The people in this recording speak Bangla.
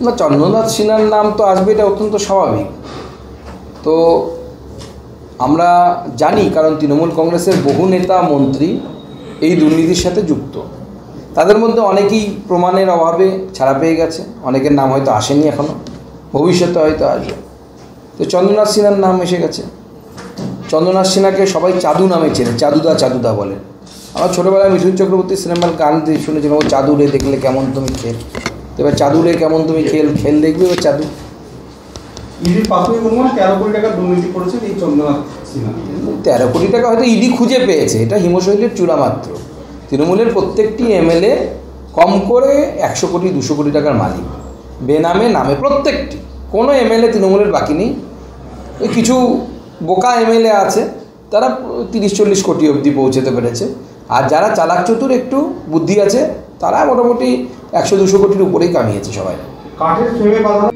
না, চন্দ্রনাথ সিনহার নাম তো আসবে, এটা অত্যন্ত স্বাভাবিক। তো আমরা জানি, কারণ তৃণমূল কংগ্রেসের বহু নেতা মন্ত্রী এই দুর্নীতির সাথে যুক্ত। তাদের মধ্যে অনেকেই প্রমাণের অভাবে ছাড়া পেয়ে গেছে, অনেকের নাম হয়তো আসেনি এখনও, ভবিষ্যতে হয়তো আসবে। তো চন্দ্রনাথ সিনহার নাম এসে গেছে। চন্দ্রনাথ সিনহাকে সবাই চাদু নামে চেনে, চাদুদা বলে। আমার ছোটোবেলায় মিঠুন চক্রবর্তী সিনেমার গান শুনেছিলাম, ও চাদু রে দেখলে কেমন তুমি খেল। এবার চাদু রে কেমন তুমি খেল দেখবে, এবার চাদু। ইডির প্রাথমিক অনুমান 13 কোটি টাকা দুর্নীতি করেছেন এই চন্দ্রনাথ সিনহা। 13 কোটি টাকা হয়তো ইডি খুঁজে পেয়েছে, এটা হিমশৈলের চূড়া মাত্র। তৃণমূলের প্রত্যেকটি এমএলএ কম করে 100 কোটি 200 কোটি টাকার মালিক, বেনামে নামে প্রত্যেকটি। কোনো এমএলএ তৃণমূলের বাকি নেই। ওই কিছু বোকা এমএলএ আছে, তারা 30-40 কোটি অবধি পৌঁছতে পেরেছে। আর যারা চালাক চতুর, একটু বুদ্ধি আছে, তারা মোটামুটি 100-200 কোটির উপরেই কামিয়েছে সবাই। কাঠের ফ্রেমে বাঁধানো